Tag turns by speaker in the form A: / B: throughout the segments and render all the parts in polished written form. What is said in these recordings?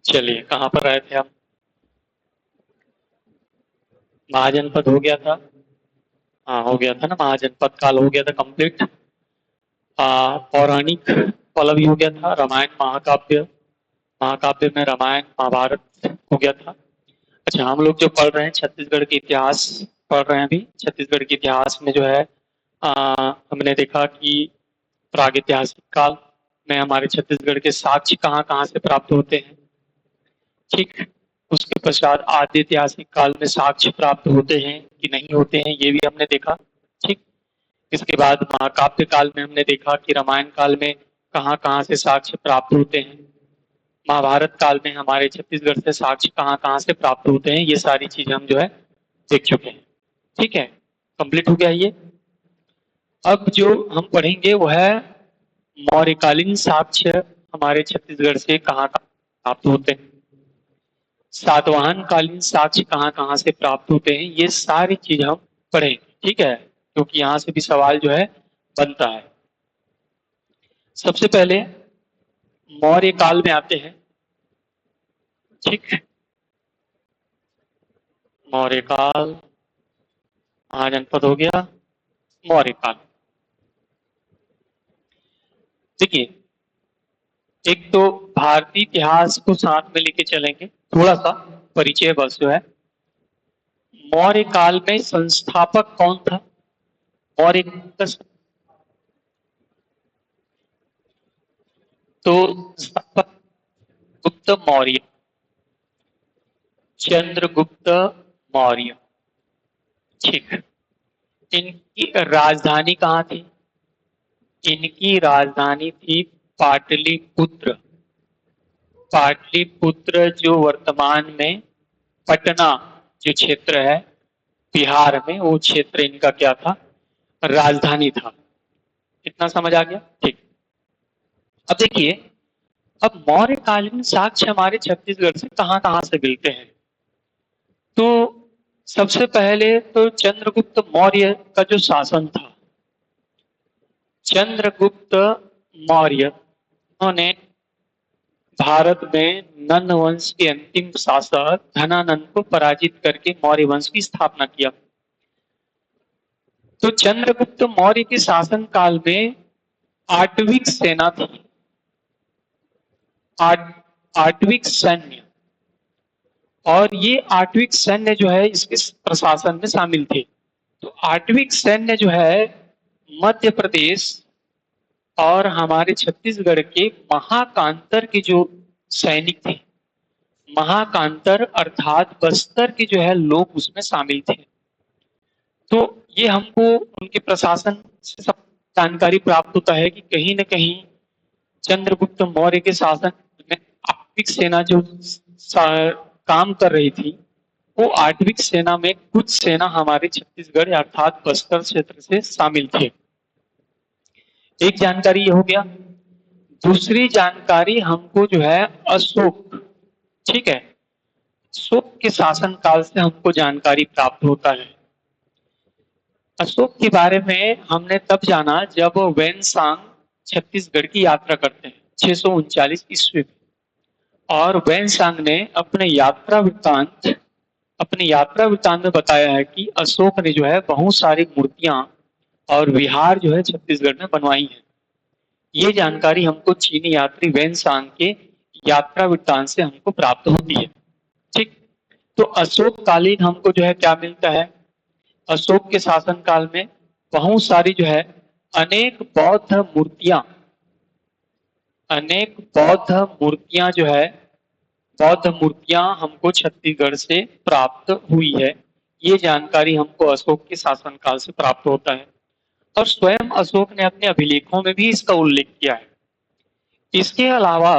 A: चलिए, कहाँ पर आए थे हम? महाजनपद हो गया था। हाँ, हो गया था ना, महाजनपद काल हो गया था कंप्लीट। पौराणिक वाला भी हो गया था, रामायण महाकाव्य। महाकाव्य में रामायण महाभारत हो गया था। अच्छा, हम लोग जो पढ़ रहे हैं छत्तीसगढ़ के इतिहास पढ़ रहे हैं अभी। छत्तीसगढ़ के इतिहास में जो है हमने देखा कि प्रागैतिहासिक काल में हमारे छत्तीसगढ़ के साक्ष्य कहाँ कहाँ से प्राप्त होते हैं। ठीक। उसके पश्चात आदि ऐतिहासिक काल में साक्ष्य प्राप्त होते हैं कि नहीं होते हैं, ये भी हमने देखा। ठीक। इसके बाद महाकाव्य काल में हमने देखा कि रामायण काल में कहाँ कहाँ से साक्ष्य प्राप्त होते हैं। महाभारत काल में हमारे छत्तीसगढ़ से साक्ष्य कहाँ कहाँ से प्राप्त होते हैं, ये सारी चीजें हम जो है देख चुके हैं। ठीक है, कंप्लीट हो गया ये। अब जो हम पढ़ेंगे वो है मौर्यकालीन साक्ष्य हमारे छत्तीसगढ़ से कहाँ कहाँ प्राप्त होते हैं। सातवाहन कालीन साक्ष्य कहाँ कहाँ से प्राप्त होते हैं, ये सारी चीज हम पढ़ेंगे। ठीक है, क्योंकि यहाँ से भी सवाल जो है बनता है। सबसे पहले मौर्य काल में आते हैं। ठीक। मौर्य काल, महाजनपद हो गया, मौर्य काल। देखिए, एक तो भारतीय इतिहास को साथ में लेके चलेंगे, थोड़ा सा परिचय बस जो है। मौर्य काल में संस्थापक कौन था? मौर्य का तो संस्थापक गुप्त मौर्य, चंद्रगुप्त मौर्य। ठीक। इनकी राजधानी कहाँ थी? इनकी राजधानी थी पाटलिपुत्र। पाटलिपुत्र जो वर्तमान में पटना जो क्षेत्र है बिहार में, वो क्षेत्र इनका क्या था? राजधानी था। इतना समझ आ गया? ठीक। अब देखिए, अब मौर्यकालीन साक्ष्य हमारे छत्तीसगढ़ से कहाँ कहाँ से मिलते हैं। तो सबसे पहले तो चंद्रगुप्त मौर्य का जो शासन था, चंद्रगुप्त मौर्य, उन्होंने भारत में नंद वंश के अंतिम शासक धनानंद को पराजित करके मौर्य वंश की स्थापना किया। तो चंद्रगुप्त मौर्य के शासन काल में आठवीं सेना थी। आठवीं सैन्य, और ये आठवीं सैन्य जो है इसके प्रशासन में शामिल थे। तो आठवीं सैन्य जो है मध्य प्रदेश और हमारे छत्तीसगढ़ के महाकांतर के जो सैनिक थे, महाकांतर अर्थात बस्तर के जो है लोग उसमें शामिल थे। तो ये हमको उनके प्रशासन से सब जानकारी प्राप्त होता है कि कहीं न कहीं चंद्रगुप्त मौर्य के शासन में आठवीं सेना जो काम कर रही थी, वो आठवीं सेना में कुछ सेना हमारे छत्तीसगढ़ अर्थात बस्तर क्षेत्र से शामिल थे। एक जानकारी ये हो गया। दूसरी जानकारी हमको जो है अशोक, ठीक है, अशोक के शासन काल से हमको जानकारी प्राप्त होता है। अशोक के बारे में हमने तब जाना जब वैनसांग छत्तीसगढ़ की यात्रा करते हैं 639 ईस्वी में, और वैनसांग ने अपने यात्रा वृत्तांत में बताया है कि अशोक ने जो है बहुत सारी मूर्तियां और विहार जो है छत्तीसगढ़ में बनवाई हैं। ये जानकारी हमको चीनी यात्री वैनसांग के यात्रा वृत्तांत से हमको प्राप्त होती है। ठीक। तो अशोक कालीन हमको जो है क्या मिलता है? अशोक के शासन काल में बहुत सारी जो है अनेक बौद्ध मूर्तियां जो है, बौद्ध मूर्तियां हमको छत्तीसगढ़ से प्राप्त हुई है। ये जानकारी हमको अशोक के शासन काल से प्राप्त होता है, और स्वयं अशोक ने अपने अभिलेखों में भी इसका उल्लेख किया है। इसके अलावा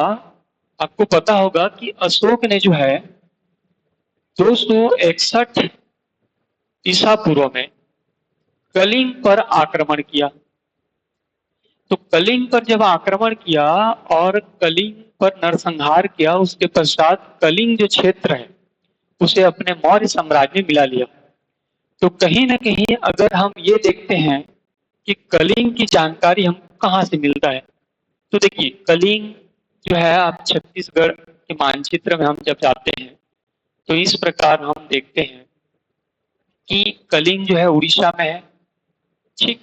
A: आपको पता होगा कि अशोक ने जो है 261 ईसा पूर्व में कलिंग पर आक्रमण किया। तो कलिंग पर जब आक्रमण किया और कलिंग पर नरसंहार किया, उसके पश्चात कलिंग जो क्षेत्र है उसे अपने मौर्य साम्राज्य में मिला लिया। तो कहीं ना कहीं अगर हम ये देखते हैं कि कलिंग की जानकारी हमको कहाँ से मिलता है, तो देखिए कलिंग जो है आप छत्तीसगढ़ के मानचित्र में हम जब जाते हैं तो इस प्रकार हम देखते हैं कि कलिंग जो है उड़ीसा में है, ठीक।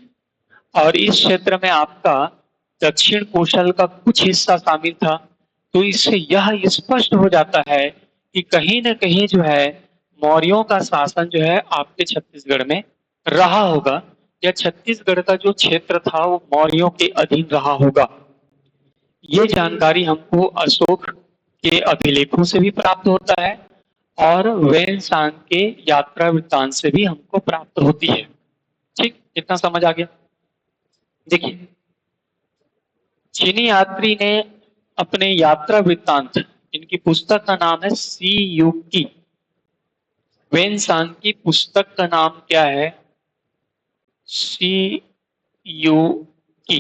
A: और इस क्षेत्र में आपका दक्षिण कोशल का कुछ हिस्सा शामिल था। तो इससे यह स्पष्ट हो जाता है कि कहीं न कहीं जो है मौर्यों का शासन जो है आपके छत्तीसगढ़ में रहा होगा, या छत्तीसगढ़ का जो क्षेत्र था वो मौर्यों के अधीन रहा होगा। ये जानकारी हमको अशोक के अभिलेखों से भी प्राप्त होता है और वेनसांग के यात्रा वृत्तांत से भी हमको प्राप्त होती है। ठीक, इतना समझ आ गया। देखिए, चीनी यात्री ने अपने यात्रा वृत्तांत, इनकी पुस्तक का नाम है सी यू की। वेनसांग की पुस्तक का नाम क्या है? सी यू की।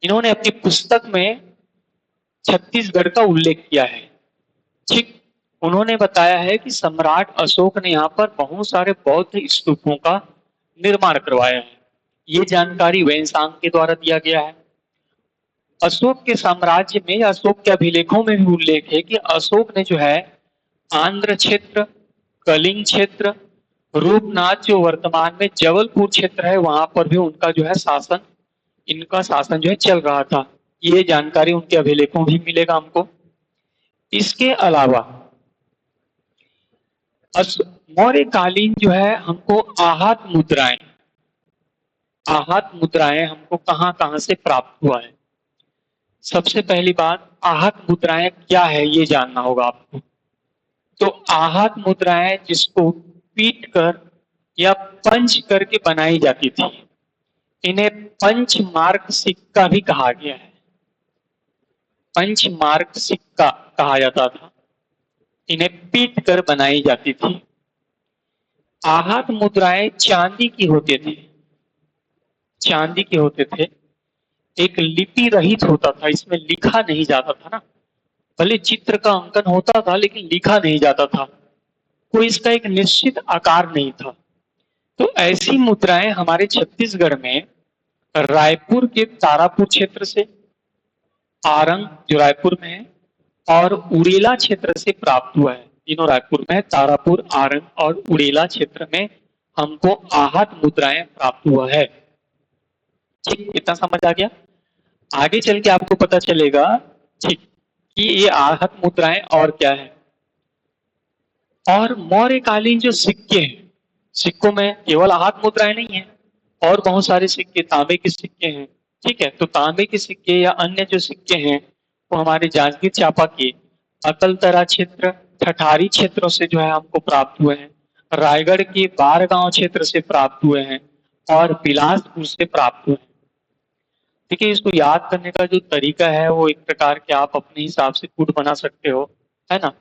A: इन्होंने अपनी पुस्तक में छत्तीसगढ़ का उल्लेख किया है, ठीक। उन्होंने बताया है कि सम्राट अशोक ने यहाँ पर बहुत सारे बौद्ध स्तूपों का निर्माण करवाया है। ये जानकारी वेनसांग के द्वारा दिया गया है। अशोक के साम्राज्य में, अशोक के अभिलेखों में भी उल्लेख है कि अशोक ने जो है आंध्र क्षेत्र, कलिंग क्षेत्र, रूपनाथ जो वर्तमान में जबलपुर क्षेत्र है वहां पर भी उनका जो है शासन, इनका शासन जो है चल रहा था। ये जानकारी उनके अभिलेखों भी मिलेगा हमको। इसके अलावा मौर्य कालीन जो है हमको आहत मुद्राएं हमको कहां कहां से प्राप्त हुआ है। सबसे पहली बात, आहत मुद्राएं क्या है ये जानना होगा आपको। तो आहत मुद्राएं जिसको पीट कर या पंच करके बनाई जाती थी, इन्हें पंच मार्क सिक्का भी कहा गया है। पंच मार्क सिक्का कहा जाता था, इन्हें पीट कर बनाई जाती थी। आहत मुद्राएं चांदी की होते थे, चांदी के होते थे। एक लिपि रहित होता था, इसमें लिखा नहीं जाता था ना, भले चित्र का अंकन होता था लेकिन लिखा नहीं जाता था, कोई इसका एक निश्चित आकार नहीं था। तो ऐसी मुद्राएं हमारे छत्तीसगढ़ में रायपुर के तारापुर क्षेत्र से, आरंग जो रायपुर में है, और उड़ेला क्षेत्र से प्राप्त हुआ है। तीनों रायपुर में है, तारापुर, आरंग और उड़ेला क्षेत्र में हमको आहत मुद्राएं प्राप्त हुआ है। ठीक, इतना समझ आ गया। आगे चल के आपको पता चलेगा, ठीक, कि ये आहत मुद्राएं और क्या है। और मौर्यकालीन जो सिक्के हैं, सिक्कों में केवल आहत मुद्राएं नहीं है, और बहुत सारे सिक्के, तांबे के सिक्के हैं, ठीक है। तो तांबे के सिक्के या अन्य जो सिक्के हैं वो हमारे जांजगीर चांपा के अकलतरा क्षेत्र, ठठारी क्षेत्रों से जो है हमको प्राप्त हुए हैं, रायगढ़ के बारगांव क्षेत्र से प्राप्त हुए हैं और बिलासपुर से प्राप्त हुए हैं। देखिए, इसको याद करने का जो तरीका है वो एक प्रकार के आप अपने हिसाब से खुद बना सकते हो, है ना।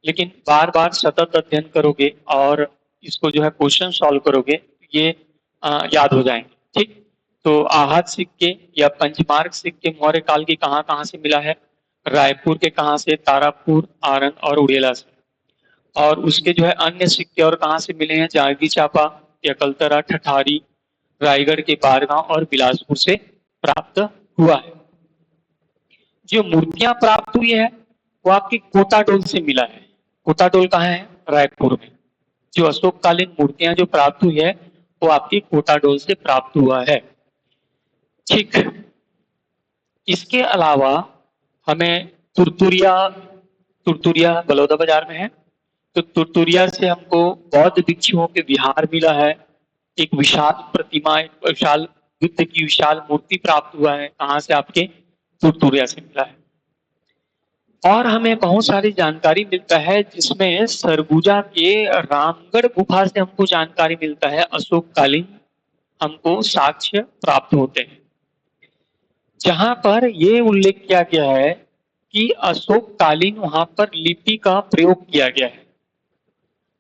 A: लेकिन बार बार सतत अध्ययन करोगे और इसको जो है क्वेश्चन सॉल्व करोगे, ये याद हो जाएंगे, ठीक। तो आहत सिक्के या पंचमार्क सिक्के मौर्य काल के कहाँ कहाँ से मिला है? रायपुर के कहाँ से? तारापुर, आरंग और उड़ेला से। और उसके जो है अन्य सिक्के और कहाँ से मिले हैं? जांजगीर चांपा, अकलतरा, ठठारी, रायगढ़ के बारगांव और बिलासपुर से प्राप्त हुआ है। जो मूर्तियां प्राप्त हुई है वो आपकी कोटाडोल से मिला है। कोटाडोल कहाँ है? रायपुर में। जो अशोककालीन मूर्तियां जो प्राप्त हुई है वो आपकी कोटाडोल से प्राप्त हुआ है, ठीक। इसके अलावा हमें तुरतुरिया, तुरतुरिया बलौदाबाजार में है, तो तुरतुरिया से हमको बौद्ध भिक्षुओं के विहार मिला है। एक विशाल प्रतिमा, एक विशाल बुद्ध की विशाल मूर्ति प्राप्त हुआ है। कहाँ से? आपके तुरतुरिया से मिला है। और हमें बहुत सारी जानकारी मिलता है जिसमें सरगुजा के रामगढ़ गुफा से हमको जानकारी मिलता है, अशोककालीन हमको साक्ष्य प्राप्त होते हैं, जहां पर ये उल्लेख किया गया है कि अशोककालीन वहां पर लिपि का प्रयोग किया गया है,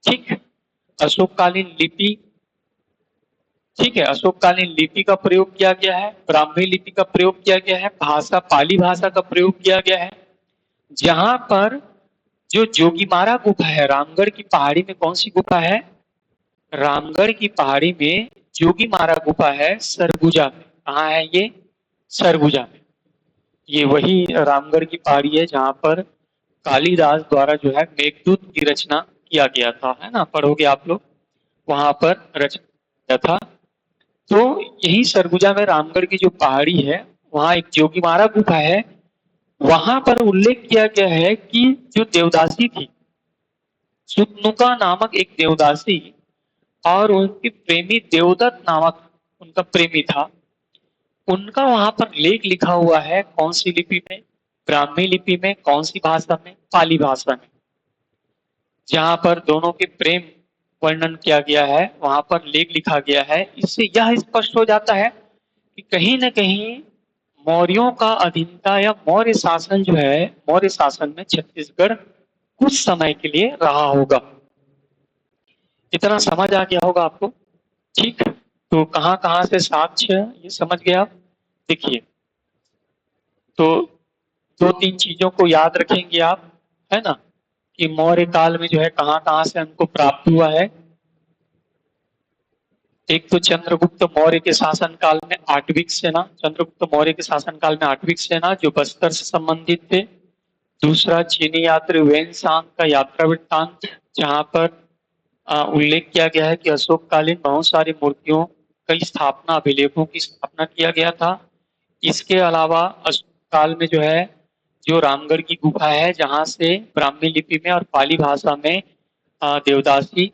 A: ठीक। अशोककालीन लिपि, ठीक है, अशोककालीन लिपि का प्रयोग किया गया है, ब्राह्मी लिपि का प्रयोग किया गया है, भाषा पाली भाषा का प्रयोग किया गया है। जहां पर जो जोगीमारा गुफा है, रामगढ़ की पहाड़ी में कौन सी गुफा है? रामगढ़ की पहाड़ी में जोगीमारा गुफा है, सरगुजा में। कहाँ है ये? सरगुजा में। ये वही रामगढ़ की पहाड़ी है जहां पर कालिदास द्वारा जो है मेघदूत की रचना किया गया था, है ना, पढ़ोगे आप लोग, वहां पर रचना किया था। तो यही सरगुजा में रामगढ़ की जो पहाड़ी है, वहां एक जोगीमारा गुफा है, वहां पर उल्लेख किया गया है कि जो देवदासी थी, सुतनुका नामक एक देवदासी और उनकी प्रेमी देवदत्त नामक उनका प्रेमी था, उनका वहां पर लेख लिखा हुआ है। कौन सी लिपि में? ब्राह्मी लिपि में। कौन सी भाषा में? पाली भाषा में। जहां पर दोनों के प्रेम वर्णन किया गया है, वहां पर लेख लिखा गया है। इससे यह स्पष्ट हो जाता है कि कहीं न कहीं मौर्यों का अधीनता या मौर्य शासन जो है, मौर्य शासन में छत्तीसगढ़ कुछ समय के लिए रहा होगा। इतना समझ आ गया होगा आपको। ठीक, तो कहां कहां से साक्ष्य ये समझ गए आप। देखिए, तो दो तीन चीजों को याद रखेंगे आप, है ना, कि मौर्य काल में जो है कहां कहां से हमको प्राप्त हुआ है। एक तो चंद्रगुप्त मौर्य के शासन काल में आठवीं सेना, चंद्रगुप्त मौर्य के शासन काल में आठवीं सेना जो बस्तर से संबंधित थे। दूसरा चीनी यात्री वेन सांग का यात्रा वृत्तांत, जहां पर उल्लेख किया गया है कि अशोककालीन बहुत सारी मूर्तियों कई स्थापना अभिलेखों की स्थापना किया गया था। इसके अलावा अशोक काल में जो है, जो रामगढ़ की गुफा है, जहां से ब्राह्मी लिपि में और पाली भाषा में देवदासी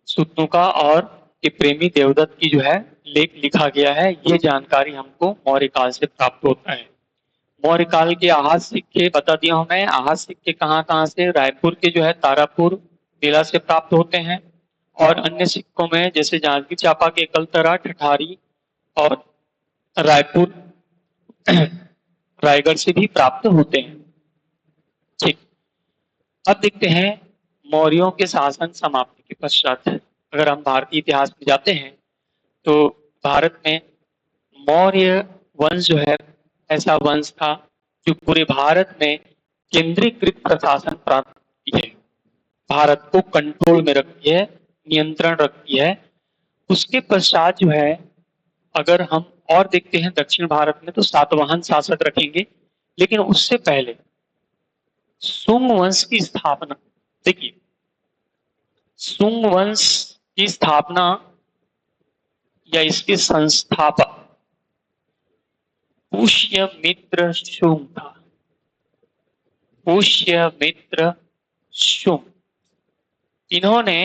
A: सुतनुका और के प्रेमी देवदत्त की जो है लेख लिखा गया है। ये जानकारी हमको मौर्य काल से प्राप्त होता है। मौर्य काल के आहत सिक्के बता दिया हूं मैं। आहत सिक्के कहाँ कहाँ से? रायपुर के जो है तारापुर किला से प्राप्त होते हैं, और अन्य सिक्कों में जैसे जांजगीर चांपा के एकलतरा, ठठारी और रायपुर रायगढ़ से भी प्राप्त होते हैं। ठीक, अब देखते हैं मौर्यों के शासन समाप्ति के पश्चात। अगर हम भारतीय इतिहास में जाते हैं तो भारत में मौर्य वंश जो है ऐसा वंश था जो पूरे भारत में केंद्रीकृत प्रशासन प्राप्त की है, भारत को कंट्रोल में रखती है, नियंत्रण रखती है। उसके पश्चात जो है, अगर हम और देखते हैं दक्षिण भारत में, तो सातवाहन शासक रखेंगे। लेकिन उससे पहले सुंग वंश की स्थापना। देखिए, सुंग वंश की स्थापना या इसके संस्थापक पुष्यमित्र शुंग था। पुष्यमित्र शुंग, इन्होंने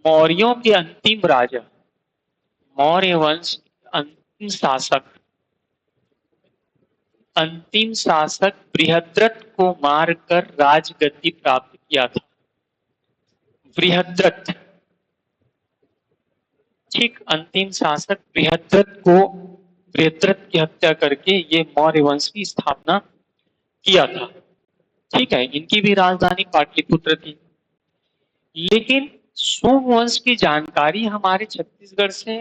A: मौर्यों के अंतिम राजा, मौर्य वंश अंतिम शासक बृहद्रथ को मारकर राजगद्दी प्राप्त किया था। बृहद्रथ, ठीक, अंतिम शासक बृहद्रथ की हत्या करके ये मौर्य वंश की स्थापना किया था। ठीक है, इनकी भी राजधानी पाटलिपुत्र थी। लेकिन शुंग वंश की जानकारी हमारे छत्तीसगढ़ से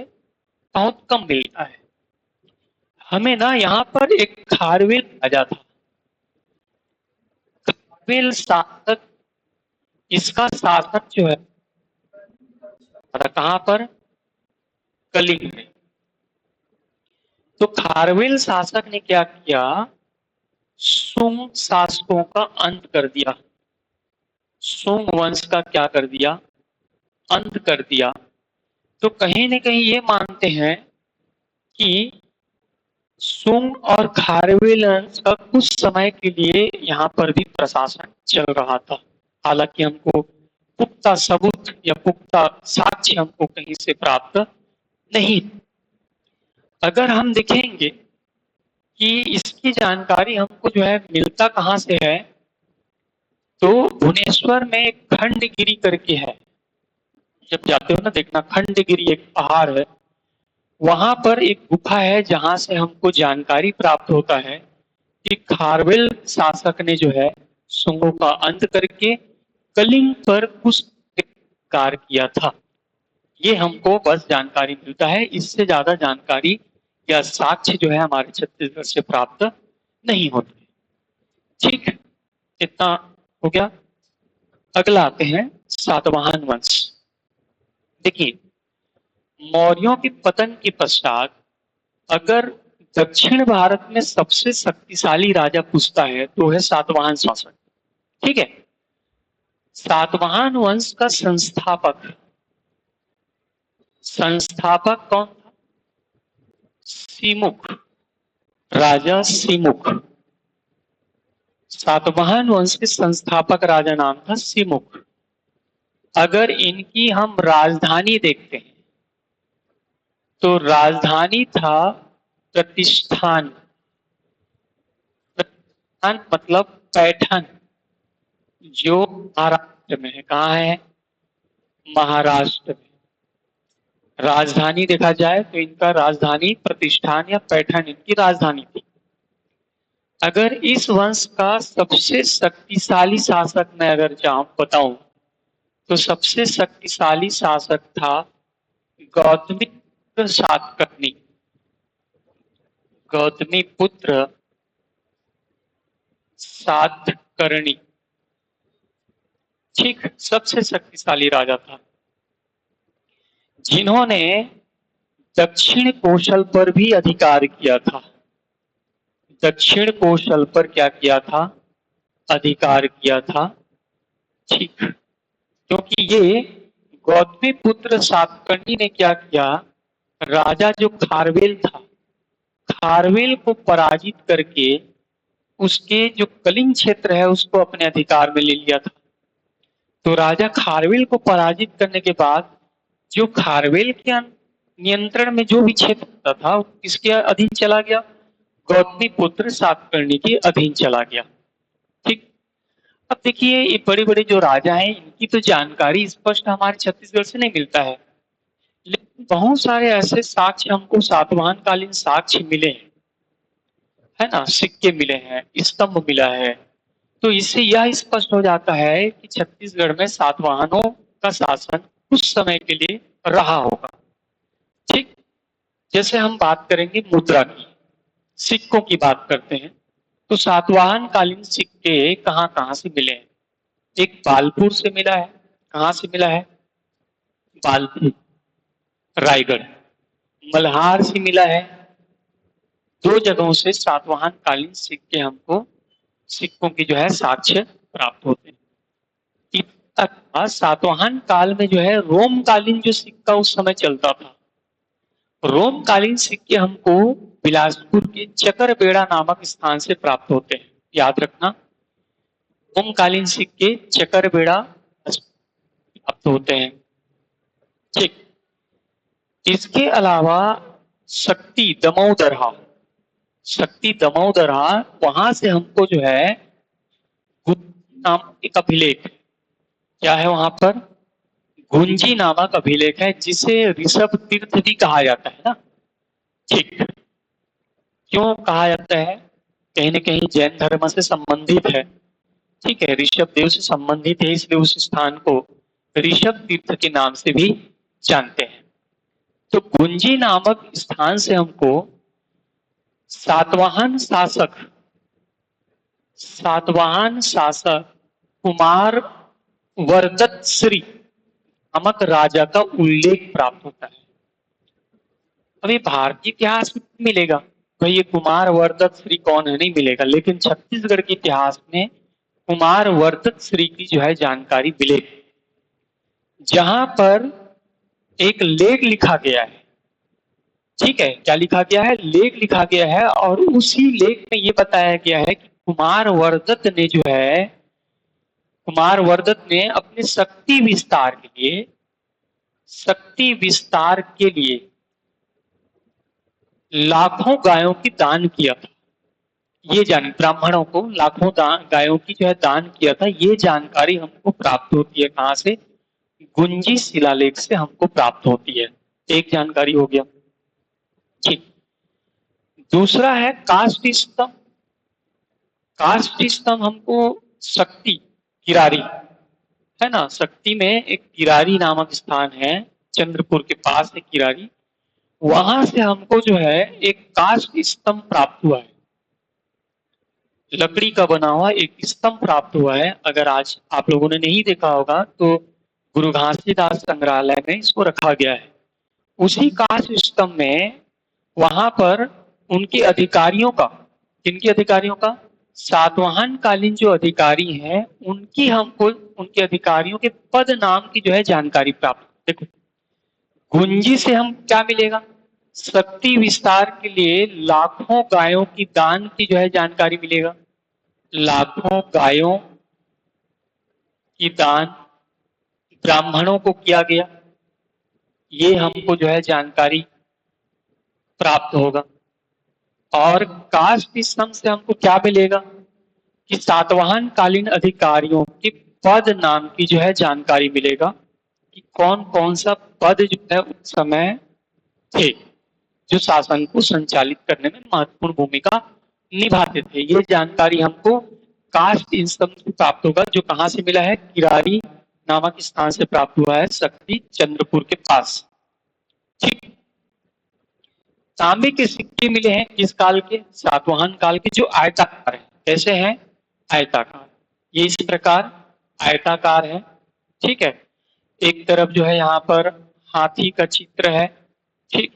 A: बहुत कम मिलता है। हमें ना यहाँ पर एक खारवेल राजा था, खारवेल शासक। इसका शासक जो है कहां पर? कलिंग में। तो खारवेल शासक ने क्या किया? शुंग शासकों का अंत कर दिया। शुंग वंश का क्या कर दिया? अंत कर दिया। तो कहीं न कहीं ये मानते हैं कि शुंग और खारवेल वंश का कुछ समय के लिए यहाँ पर भी प्रशासन चल रहा था। हालांकि हमको पुख्ता सबूत या पुख्ता साक्ष्य हमको कहीं से प्राप्त नहीं। अगर हम देखेंगे कि इसकी जानकारी हमको जो है मिलता कहाँ से है, तो भुवनेश्वर में एक खंडगिरी करके है। जब जाते हो ना, देखना, खंडगिरी एक पहाड़ है, वहां पर एक गुफा है जहां से हमको जानकारी प्राप्त होता है कि खारवेल शासक ने जो है शुंगों का अंत करके कलिंग पर कुछ कार्य किया था। ये हमको बस जानकारी मिलता है, इससे ज्यादा जानकारी या साक्ष्य जो है हमारे छत्तीसगढ़ से प्राप्त नहीं होते। ठीक, इतना हो गया। अगला आते हैं सातवाहन वंश। देखिए, मौर्यों के पतन के पश्चात अगर दक्षिण भारत में सबसे शक्तिशाली राजा पूछता है तो है सातवाहन शासक। ठीक है। सातवाहन वंश का संस्थापक कौन था? सिमुख, राजा सिमुख। सातवाहन वंश के संस्थापक राजा नाम था सिमुख। अगर इनकी हम राजधानी देखते हैं तो राजधानी था प्रतिष्ठान। प्रतिष्ठान मतलब पैठन, जो महाराष्ट्र में है। कहाँ है? महाराष्ट्र में। राजधानी देखा जाए तो इनका राजधानी प्रतिष्ठान या पैठन इनकी राजधानी थी। अगर इस वंश का सबसे शक्तिशाली शासक मैं अगर बताऊं तो सबसे शक्तिशाली शासक था गौतमीपुत्र सातकर्णी। गौतमीपुत्र सातकर्णी, ठीक, सबसे शक्तिशाली राजा था, जिन्होंने दक्षिण कौशल पर भी अधिकार किया था। दक्षिण कौशल पर क्या किया था? अधिकार किया था, ठीक। क्योंकि ये गौतमीपुत्र सातकर्णी ने क्या किया? राजा जो खारवेल था, खारवेल को पराजित करके उसके जो कलिंग क्षेत्र है उसको अपने अधिकार में ले लिया था। तो राजा खारवेल को पराजित करने के बाद जो खारवेल के नियंत्रण में जो भी क्षेत्र था किसके अधीन चला गया? गौतमीपुत्र सातकर्णी के अधीन चला गया, ठीक। अब देखिए, ये बड़े बड़े जो राजा हैं इनकी तो जानकारी स्पष्ट हमारे छत्तीसगढ़ से नहीं मिलता है, लेकिन बहुत सारे ऐसे साक्ष्य हमको सातवाहन कालीन साक्ष्य मिले हैं, है ना, सिक्के मिले हैं, स्तंभ मिला है। तो इससे यह स्पष्ट हो जाता है कि छत्तीसगढ़ में सातवाहनों का शासन कुछ समय के लिए रहा होगा, ठीक। जैसे हम बात करेंगे मुद्रा की, सिक्कों की बात करते हैं, तो सातवाहन कालीन सिक्के कहाँ कहाँ से मिले हैं? एक बालपुर से मिला है। कहाँ से मिला है? बालपुर, रायगढ़। मल्हार से मिला है। दो जगहों से सातवाहन कालीन सिक्के हमको, सिक्कों की जो है साक्ष्य प्राप्त होते हैं। सातवाहन काल में जो है रोम कालीन जो सिक्का उस समय चलता था, रोम कालीन सिक्के हमको बिलासपुर के चकरबेड़ा नामक स्थान से प्राप्त होते हैं। याद रखना, रोम कालीन सिक्के चकरबेड़ा प्राप्त होते हैं, ठीक। इसके अलावा शक्ति दमोदरा, शक्ति दमोदरा, वहां से हमको जो है नाम एक अभिलेख, क्या है वहां पर? गुंजी नामक अभिलेख है, जिसे ऋषभ तीर्थ भी कहा जाता है ना, ठीक। क्यों कहा जाता है? कहीं न कहीं जैन धर्म से संबंधित है, ठीक है, ऋषभ देव से संबंधित है, इसलिए उस स्थान को ऋषभ तीर्थ के नाम से भी जानते हैं। तो गुंजी नामक स्थान से हमको सातवाहन शासक कुमार वर्दत श्री नामक राजा का उल्लेख प्राप्त होता है। अभी भारतीय इतिहास में मिलेगा भाई ये कुमार वर्दत श्री कौन है, नहीं मिलेगा, लेकिन छत्तीसगढ़ के इतिहास में कुमार वर्दत श्री की जो है जानकारी मिलेगी, जहां पर एक लेख लिखा गया है, ठीक है। क्या लिखा गया है? लेख लिखा गया है, और उसी लेख में ये बताया गया है कि कुमार वर्दत ने अपने शक्ति विस्तार के लिए लाखों गायों की दान किया था। ये ब्राह्मणों को लाखों गायों की जो है दान किया था, ये जानकारी हमको प्राप्त होती है कहां से? गुंजी शिलालेख से हमको प्राप्त होती है। एक जानकारी हो गया, ठीक। दूसरा है काष्ठ स्तंभ। काष्ठ स्तंभ हमको शक्ति किरारी, है ना, शक्ति में एक किरारी नामक स्थान है, चंद्रपुर के पास है किरारी, वहां से हमको जो है एक काष्ठ स्तंभ प्राप्त हुआ है, लकड़ी का बना हुआ एक स्तंभ प्राप्त हुआ है। अगर आज आप लोगों ने नहीं देखा होगा तो गुरु घासीदास संग्रहालय में इसको रखा गया है। उसी काष्ठ स्तंभ में वहां पर उनके अधिकारियों का, किनके अधिकारियों का? सातवाहन कालीन जो अधिकारी हैं उनकी हमको उनके अधिकारियों के पद नाम की जो है जानकारी प्राप्त। देखो गुंजी से हम क्या मिलेगा, शक्ति विस्तार के लिए लाखों गायों की दान की जो है जानकारी मिलेगा। लाखों गायों की दान ब्राह्मणों को किया गया, ये हमको जो है जानकारी प्राप्त होगा। और कास्ट स्तंभ से हमको क्या मिलेगा कि सातवाहन कालीन अधिकारियों के पद नाम की जो है जानकारी मिलेगा कि कौन कौन सा पद जो है उस समय थे जो शासन को संचालित करने में महत्वपूर्ण भूमिका निभाते थे। ये जानकारी हमको कास्ट स्तंभ से प्राप्त होगा, जो कहां से मिला है, किरारी नामक स्थान से प्राप्त हुआ है, शक्ति चंद्रपुर के पास। ठीक, तांबे के सिक्के मिले हैं किस काल के, सातवाहन काल के, जो आयताकार है। कैसे हैं, आयताकार, ये इस प्रकार आयताकार है। ठीक है, एक तरफ जो है यहाँ पर हाथी का चित्र है, ठीक,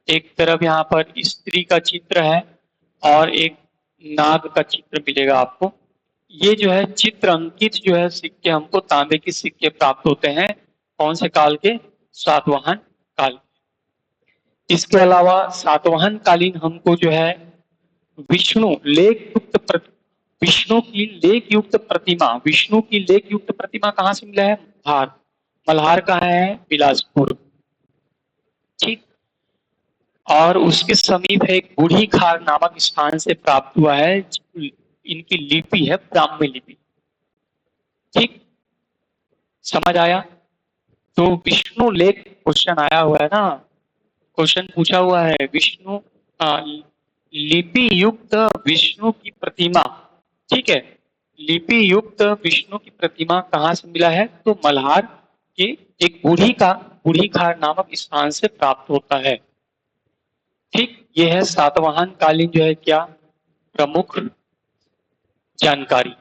A: एक तरफ यहाँ पर स्त्री का चित्र है और एक नाग का चित्र मिलेगा आपको। ये जो है चित्र अंकित जो है सिक्के हमको तांबे के सिक्के प्राप्त होते हैं, कौन से काल के, सातवाहन काल। इसके अलावा सातवाहन कालीन हमको जो है विष्णु की लेख युक्त प्रतिमा, विष्णु की लेख युक्त प्रतिमा कहां से मिला है, मल्हार। मल्हार कहाँ है, बिलासपुर। ठीक, और उसके समीप है एक बूढ़ी खार नामक स्थान से प्राप्त हुआ है, इनकी लिपि है ब्राह्मी लिपि। ठीक, समझ आया। तो विष्णु लेख क्वेश्चन आया हुआ है ना, क्वेश्चन पूछा हुआ है, विष्णु लिपि युक्त विष्णु की प्रतिमा। ठीक है, लिपि युक्त विष्णु की प्रतिमा कहां से मिला है, तो मल्हार के एक बूढ़ी खार नामक स्थान से प्राप्त होता है। ठीक, यह है सातवाहन कालीन जो है क्या प्रमुख जानकारी।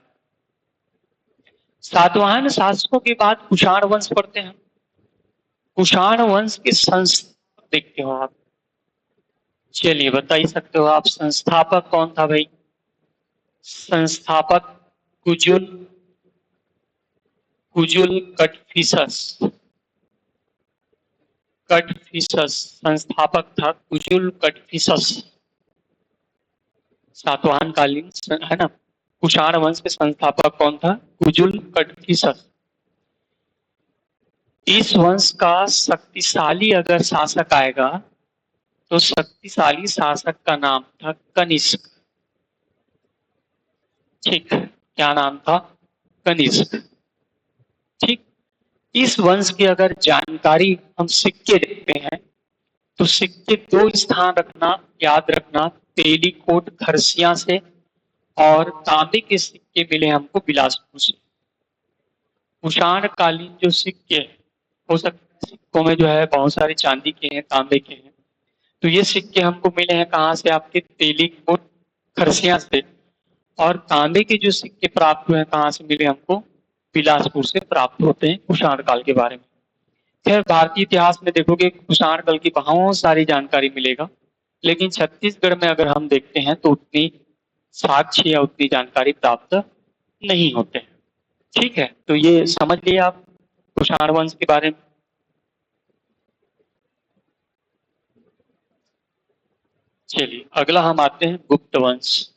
A: सातवाहन शासकों के बाद कुषाण वंश पढ़ते हैं। कुषाण वंश के संस्थापक देखते हो आप, चलिए बता ही सकते हो आप, संस्थापक कौन था भाई, संस्थापक कुजुल कटफिसस। संस्थापक था कुजुल कटफिसस, सातवाहन कालीन है ना। कुषाण वंश के संस्थापक कौन था, कुजुल कटफिसस। इस वंश का शक्तिशाली अगर शासक आएगा तो शक्तिशाली शासक का नाम था कनिष्क। ठीक, क्या नाम था, कनिष्क। ठीक, इस वंश की अगर जानकारी हम सिक्के देखते हैं तो सिक्के दो स्थान रखना, याद रखना, तेलीकोट खरसिया से और तांबे के सिक्के मिले हमको बिलासपुर से। कुषाण कालीन जो सिक्के हो सकते हैं, सिक्कों में जो है बहुत सारे चांदी के हैं, तांबे के हैं, तो ये सिक्के हमको मिले हैं कहाँ से, आपके तेलीकोट खरसिया से। और तांबे के जो सिक्के प्राप्त हुए हैं कहाँ से मिले हमको, बिलासपुर से प्राप्त होते हैं कुषाण काल के बारे में। खैर भारतीय इतिहास में देखोगे कुषाण काल की बहुत सारी जानकारी मिलेगा, लेकिन छत्तीसगढ़ में अगर हम देखते हैं तो उतनी साक्ष्य या उतनी जानकारी प्राप्त नहीं होते हैं। ठीक है, तो ये समझ लिए आप कुषाण वंश के बारे में। चलिए अगला हम आते हैं गुप्त वंश।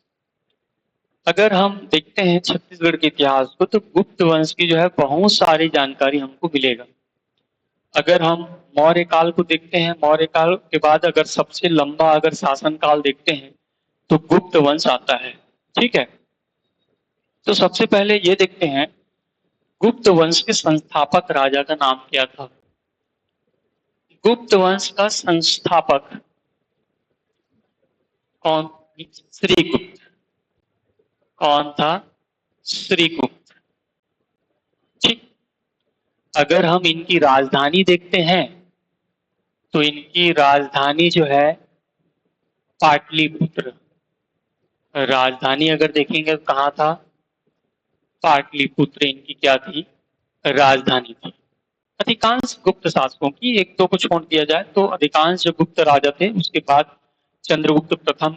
A: अगर हम देखते हैं छत्तीसगढ़ के इतिहास को तो गुप्त वंश की जो है बहुत सारी जानकारी हमको मिलेगा। अगर हम मौर्य काल को देखते हैं, मौर्य काल के बाद अगर सबसे लंबा अगर शासन काल देखते हैं तो गुप्त वंश आता है। ठीक है, तो सबसे पहले ये देखते हैं गुप्त वंश के संस्थापक राजा का नाम क्या था। गुप्त वंश का संस्थापक कौन, श्रीगुप्त। कौन था, श्रीगुप्त। ठीक, अगर हम इनकी राजधानी देखते हैं तो इनकी राजधानी जो है पाटलिपुत्र। राजधानी अगर देखेंगे तो कहाँ था, पाटलिपुत्र इनकी क्या थी, राजधानी थी। अधिकांश गुप्त शासकों की, एक दो को छोड़ दिया जाए तो अधिकांश जो गुप्त राजा थे उसके बाद चंद्रगुप्त प्रथम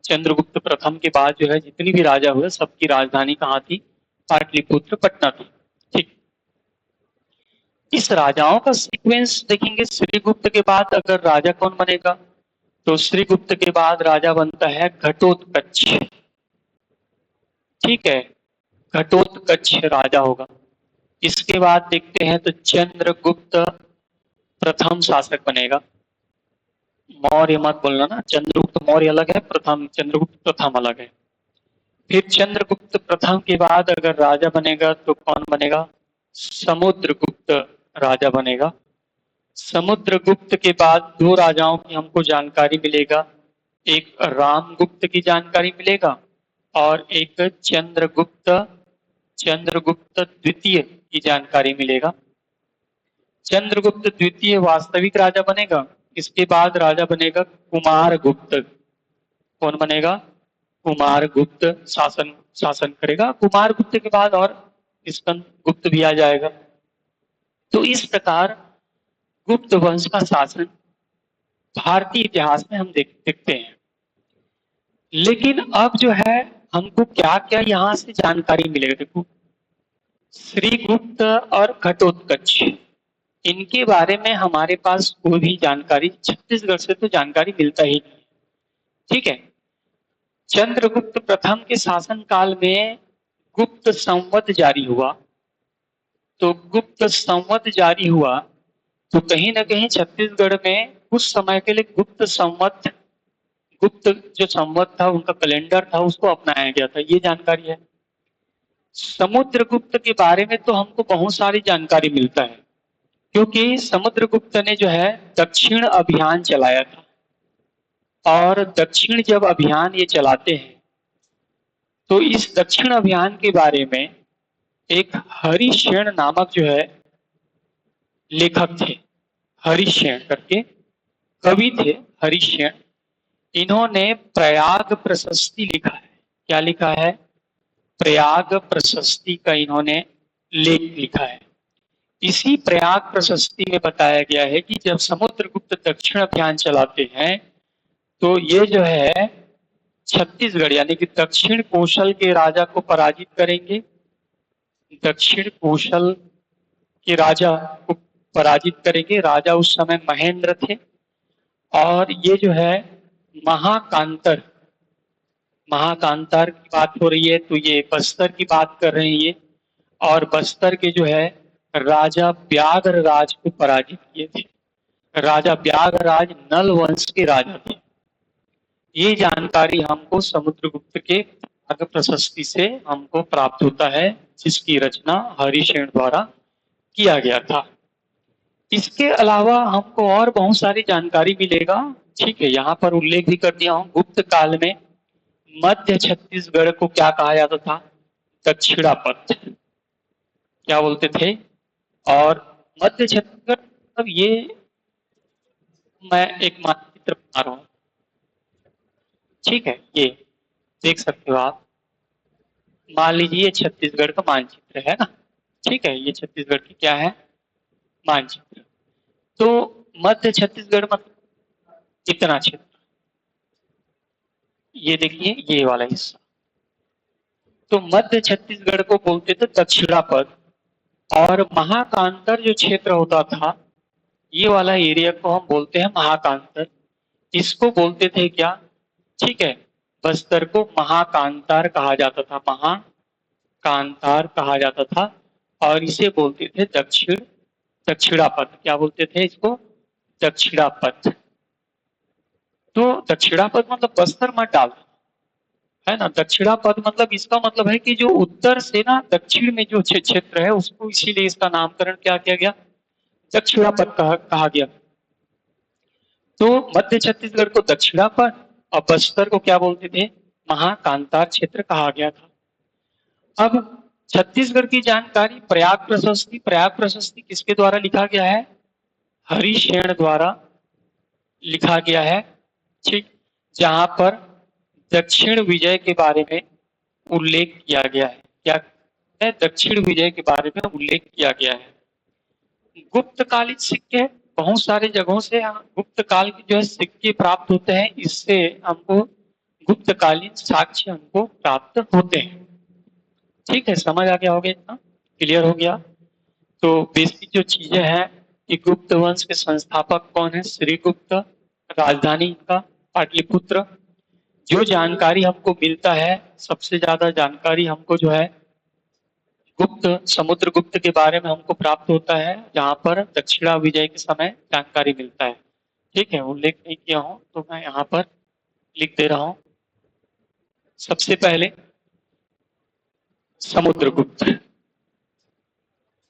A: चंद्रगुप्त प्रथम के बाद जो है जितनी भी राजा हुए सबकी राजधानी कहाँ थी? पाटलिपुत्र, पटना थी। ठीक, इस राजाओं का सीक्वेंस देखेंगे। श्रीगुप्त के बाद अगर राजा कौन बनेगा, तो श्रीगुप्त के बाद राजा बनता है घटोत्कच। ठीक है, घटोत्कच राजा होगा। इसके बाद देखते हैं तो चंद्रगुप्त प्रथम शासक बनेगा। मौर्य मत बोलना ना, चंद्रगुप्त मौर्य अलग है, प्रथम चंद्रगुप्त प्रथम अलग है। फिर चंद्रगुप्त प्रथम के बाद अगर राजा बनेगा तो कौन बनेगा? समुद्रगुप्त राजा बनेगा। समुद्रगुप्त के बाद दो राजाओं की हमको जानकारी मिलेगा, एक रामगुप्त की जानकारी मिलेगा और एक चंद्रगुप्त चंद्रगुप्त द्वितीय की जानकारी मिलेगा। चंद्रगुप्त द्वितीय वास्तविक राजा बनेगा। इसके बाद राजा बनेगा कुमारगुप्त। कौन बनेगा? कुमारगुप्त शासन शासन करेगा। कुमारगुप्त के बाद और स्कंदगुप्त भी आ जाएगा। तो इस प्रकार गुप्त वंश का शासन भारतीय इतिहास में हम देखते हैं। लेकिन अब जो है हमको क्या क्या यहाँ से जानकारी मिलेगा? देखो, श्रीगुप्त और घटोत्कच, इनके बारे में हमारे पास कोई भी जानकारी छत्तीसगढ़ से तो जानकारी मिलता ही नहीं। ठीक है, चंद्रगुप्त प्रथम के शासन काल में गुप्त संवत जारी हुआ। तो गुप्त संवत जारी हुआ तो कहीं ना कहीं छत्तीसगढ़ में कुछ समय के लिए गुप्त संवत, गुप्त जो संवत था उनका कैलेंडर था उसको अपनाया गया था, ये जानकारी है। समुद्रगुप्त के बारे में तो हमको बहुत सारी जानकारी मिलता है, क्योंकि समुद्रगुप्त ने जो है दक्षिण अभियान चलाया था। और दक्षिण जब अभियान ये चलाते हैं तो इस दक्षिण अभियान के बारे में एक हरिशेन नामक जो है लेखक थे, हरिशेन करके कवि थे हरिशेन। इन्होंने प्रयाग प्रशस्ति लिखा है। क्या लिखा है? प्रयाग प्रशस्ति का इन्होंने लेख लिखा है। इसी प्रयाग प्रशस्ति में बताया गया है कि जब समुद्रगुप्त दक्षिण अभियान चलाते हैं तो ये जो है छत्तीसगढ़ यानी कि दक्षिण कौशल के राजा को पराजित करेंगे। दक्षिण कौशल के राजा को पराजित करेंगे। राजा उस समय महेंद्र थे। और ये जो है महाकांतर, महाकांतार की बात हो रही है तो ये बस्तर की बात कर रहे हैं ये। और बस्तर के जो है राजा व्याघ्रराज को पराजित किए थे। राजा व्याघ्रराज नल वंश के राजा थे। ये जानकारी हमको समुद्रगुप्त के प्रयाग प्रशस्ति से हमको प्राप्त होता है, जिसकी रचना हरिशेन द्वारा किया गया था। इसके अलावा हमको और बहुत सारी जानकारी मिलेगा। ठीक है, यहाँ पर उल्लेख भी कर दिया हूँ। गुप्त काल में मध्य छत्तीसगढ़ को क्या कहा जाता था? दक्षिणापथ, क्या बोलते थे? और मध्य छत्तीसगढ़ मतलब ये, मैं एक मानचित्र बना रहा हूँ। ठीक है, ये देख सकते हो आप। मान लीजिए ये छत्तीसगढ़ का मानचित्र है ना। ठीक है, ये छत्तीसगढ़ की क्या है? मानचित्र। तो मध्य छत्तीसगढ़ मतलब इतना क्षेत्र, ये देखिए ये वाला हिस्सा। तो मध्य छत्तीसगढ़ को बोलते थे दक्षिणापथ। और महाकांतर जो क्षेत्र होता था, ये वाला एरिया को हम बोलते हैं महाकांतर। इसको बोलते थे क्या? ठीक है, बस्तर को महाकांतार कहा जाता था, महाकांतार कहा जाता था। और इसे बोलते थे दक्षिणापथ। क्या बोलते थे इसको? दक्षिणापथ। तो दक्षिणापथ मतलब बस्तर मत डाल, है ना। दक्षिणापथ मतलब इसका मतलब है कि जो उत्तर से ना दक्षिण में जो क्षेत्र है उसको, इसीलिए इसका नामकरण क्या किया गया? दक्षिणापथ कहा गया। तो मध्य छत्तीसगढ़ को दक्षिणापथ और बस्तर को क्या बोलते थे? महाकांतार क्षेत्र कहा गया था। अब छत्तीसगढ़ की जानकारी प्रयाग प्रशस्ति। प्रयाग प्रशस्ति किसके द्वारा लिखा गया है? हरिशेन द्वारा लिखा गया है। ठीक, जहां पर दक्षिण विजय के बारे में उल्लेख किया गया है। क्या है? दक्षिण विजय के बारे में उल्लेख किया गया है। गुप्तकालीन सिक्के बहुत सारे जगहों से गुप्त काल के जो है सिक्के प्राप्त होते हैं। इससे हमको गुप्तकालीन साक्ष्य हमको प्राप्त होते हैं। ठीक है, समझ आ गया होगा, इतना क्लियर हो गया। तो बेसिक जो चीजें हैं कि गुप्त वंश के संस्थापक कौन है, श्रीगुप्त, राजधानी इनका पाटलिपुत्र। जो जानकारी हमको मिलता है, सबसे ज्यादा जानकारी हमको जो है गुप्त समुद्रगुप्त के बारे में हमको प्राप्त होता है, जहां पर दक्षिणा विजय के समय जानकारी मिलता है। ठीक है, उल्लेख नहीं किया हूं तो मैं यहाँ पर लिख दे रहा हूं। सबसे पहले समुद्रगुप्त।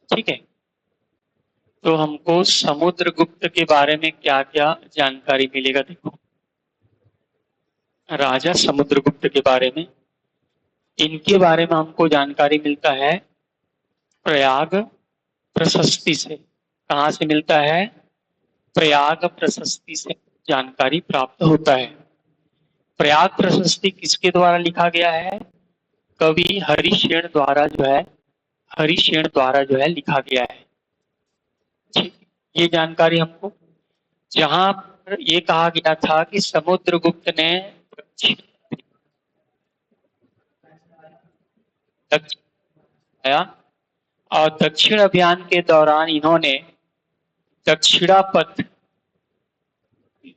A: ठीक है, तो हमको समुद्रगुप्त के बारे में क्या क्या जानकारी मिलेगा, देखो। राजा समुद्रगुप्त के बारे में, इनके बारे में हमको जानकारी मिलता है प्रयाग प्रशस्ति से। कहाँ से मिलता है, प्रयाग प्रशस्ति से जानकारी प्राप्त होता है। प्रयाग प्रशस्ति किसके द्वारा लिखा गया है, कवि हरिशेन द्वारा जो है, हरिशेन द्वारा जो है लिखा गया है। ठीक, ये जानकारी हमको, जहां पर ये कहा गया था कि समुद्रगुप्त ने आया और दक्षिण अभियान के दौरान इन्होंने दक्षिणापथ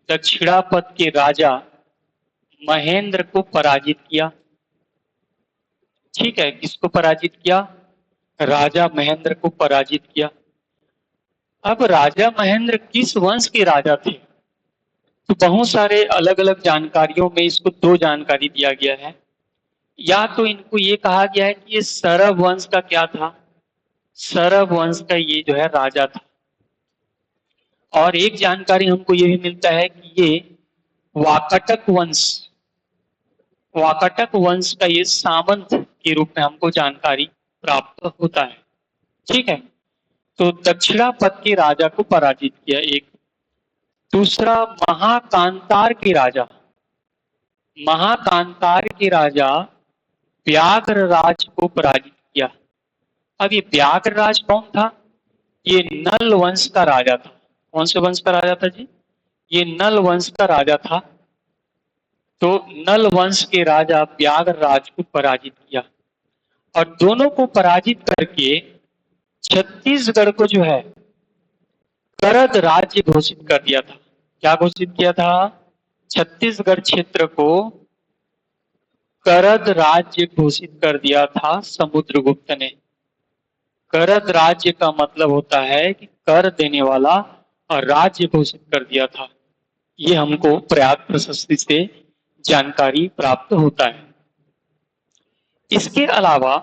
A: दक्षिणापथ के राजा महेंद्र को पराजित किया। ठीक है, किसको पराजित किया, राजा महेंद्र को पराजित किया। अब राजा महेंद्र किस वंश के राजा थे, तो बहुत सारे अलग अलग जानकारियों में इसको दो जानकारी दिया गया है। या तो इनको ये कहा गया है कि ये सरव वंश का क्या था, सरव वंश का ये जो है राजा था। और एक जानकारी हमको ये भी मिलता है कि ये वाकटक वंश, वाकटक वंश का ये सामंत के रूप में हमको जानकारी प्राप्त होता है। ठीक है, तो दक्षिणापथ के राजा को पराजित किया एक। दूसरा, महाकांतार के राजा, महाकांतार के राजा व्याघ्रराज को पराजित किया। अब ये व्याघ्रराज कौन था, ये नल वंश का राजा था। कौन से वंश का राजा था जी, ये नल वंश का राजा था। तो नल वंश के राजा व्याघ्रराज को पराजित किया और दोनों को पराजित करके छत्तीसगढ़ को जो है करद राज्य घोषित कर दिया था। क्या घोषित किया था, छत्तीसगढ़ क्षेत्र को करद राज्य घोषित कर दिया था समुद्रगुप्त ने। करद राज्य का मतलब होता है कि कर देने वाला, और राज्य घोषित कर दिया था। ये हमको प्रयाग प्रशस्ति से जानकारी प्राप्त होता है। इसके अलावा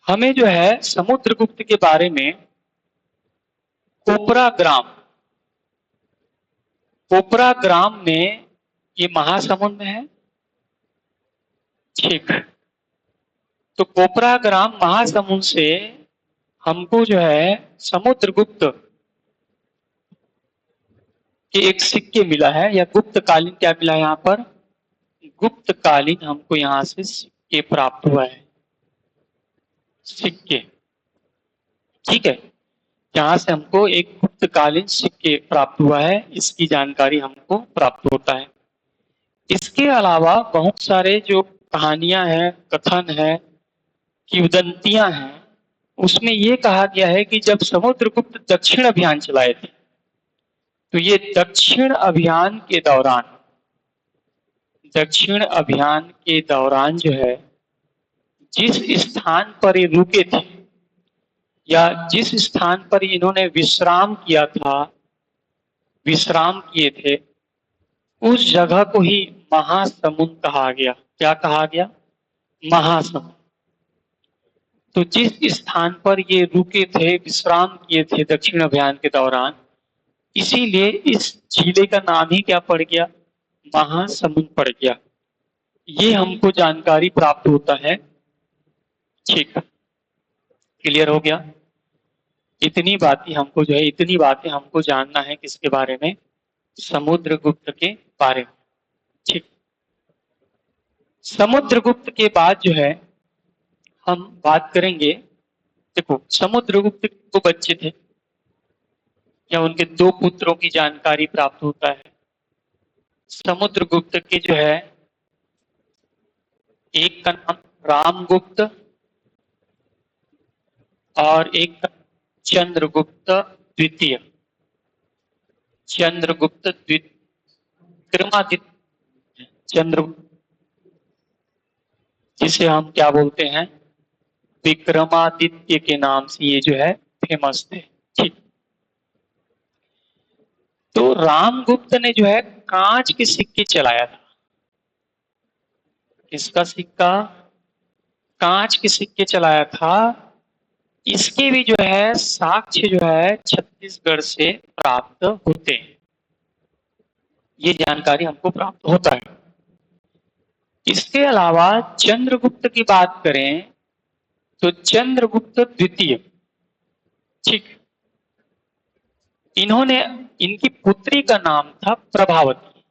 A: हमें जो है समुद्रगुप्त के बारे में कोपरा ग्राम, कोपरा ग्राम में, ये महासमुंद में है। ठीक, तो कोपरा ग्राम महासमुंद से हमको जो है समुद्रगुप्त के एक सिक्के मिला है, या गुप्तकालीन क्या मिला है, यहाँ पर गुप्तकालीन हमको यहाँ से सिक्के प्राप्त हुआ है, सिक्के। ठीक है, यहाँ से हमको एक गुप्तकालीन सिक्के प्राप्त हुआ है, इसकी जानकारी हमको प्राप्त होता है। इसके अलावा बहुत सारे जो कहानियां हैं, कथन है, किंवदंतियां हैं, उसमें ये कहा गया है कि जब समुद्रगुप्त दक्षिण अभियान चलाए थे, तो ये दक्षिण अभियान के दौरान, दक्षिण अभियान के दौरान जो है जिस स्थान पर ये रुके थे, या जिस स्थान पर इन्होंने विश्राम किया था, विश्राम किए थे, उस जगह को ही महासमुंद कहा गया। क्या कहा गया, महासमुंद। तो जिस स्थान पर ये रुके थे, विश्राम किए थे दक्षिण अभियान के दौरान, इसीलिए इस जिले का नाम ही क्या पड़ गया, महासमुंद पड़ गया। ये हमको जानकारी प्राप्त होता है। ठीक, क्लियर हो गया। इतनी बातें हमको जो है, इतनी बातें हमको जानना है किसके बारे में, समुद्रगुप्त के बारे में। ठीक, समुद्रगुप्त के बाद जो है हम बात करेंगे, देखो समुद्रगुप्त को बच्चे थे, या उनके दो पुत्रों की जानकारी प्राप्त होता है। समुद्रगुप्त के जो है एक का नाम रामगुप्त और एक का चंद्रगुप्त द्वितीय। चंद्रगुप्त विक्रमादित्य चंद्र, जिसे हम क्या बोलते हैं, विक्रमादित्य के नाम से ये जो है फेमस थे। ठीक। तो रामगुप्त ने जो है कांच के सिक्के चलाया था। किसका सिक्का? कांच के सिक्के चलाया था। इसके भी जो है साक्ष्य जो है छत्तीसगढ़ से प्राप्त होते हैं। ये जानकारी हमको प्राप्त होता है। इसके अलावा चंद्रगुप्त की बात करें तो चंद्रगुप्त द्वितीय, ठीक, इन्होंने, इनकी पुत्री का नाम था प्रभावती।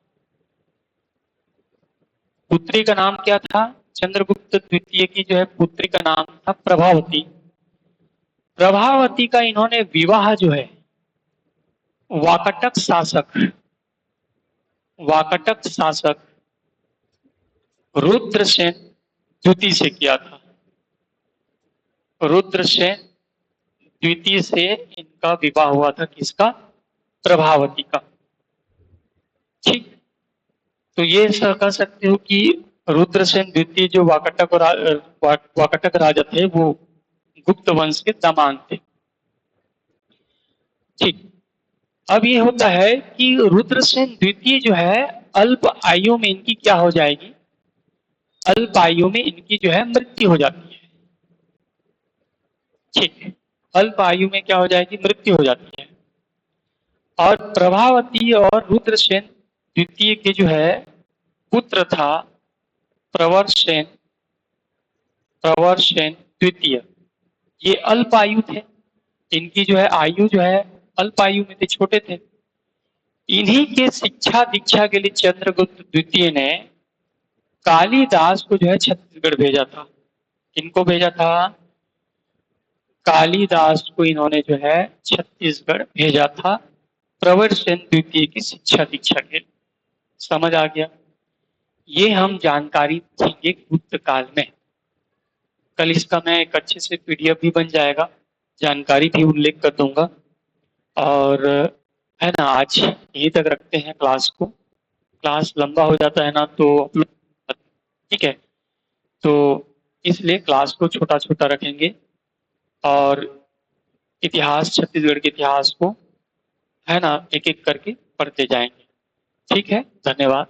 A: पुत्री का नाम क्या था? चंद्रगुप्त द्वितीय की जो है पुत्री का नाम था प्रभावती। प्रभावती का इन्होंने विवाह जो है वाकटक शासक, वाकटक शासक रुद्रसेन द्वितीय से किया था। रुद्रसेन द्वितीय से इनका विवाह हुआ था। किसका? प्रभावती का। ठीक। तो ये कह सकते हो कि रुद्रसेन द्वितीय जो वाकटक राजा थे वो गुप्त वंश के दामाद थे। ठीक। अब ये होता है कि रुद्रसेन द्वितीय जो है अल्प आयु में इनकी क्या हो जाएगी? अल्प आयु में इनकी जो है मृत्यु हो जाती है। ठीक। अल्प आयु में क्या हो जाएगी? मृत्यु हो जाती है। और प्रभावती और रुद्रसेन द्वितीय के जो है पुत्र था प्रवरसेन, प्रवरसेन द्वितीय। ये अल्प आयु थे। इनकी जो है आयु जो है अल्प आयु में थे, छोटे थे। इन्हीं के शिक्षा दीक्षा के लिए चंद्रगुप्त द्वितीय ने कालिदास को जो है छत्तीसगढ़ भेजा था। किनको भेजा था? कालिदास को इन्होंने जो है छत्तीसगढ़ भेजा था प्रवरसेन द्वितीय की शिक्षा दीक्षा के लिए। समझ आ गया? ये हम जानकारी देंगे गुप्त काल में। कल इसका मैं एक अच्छे से पीडीएफ भी बन जाएगा, जानकारी भी उल्लेख कर दूंगा। और है ना, आज यहीं तक रखते हैं क्लास को। क्लास लंबा हो जाता है ना तो ठीक है, तो इसलिए क्लास को छोटा छोटा रखेंगे और इतिहास, छत्तीसगढ़ के इतिहास को है ना एक एक करके पढ़ते जाएंगे। ठीक है, धन्यवाद।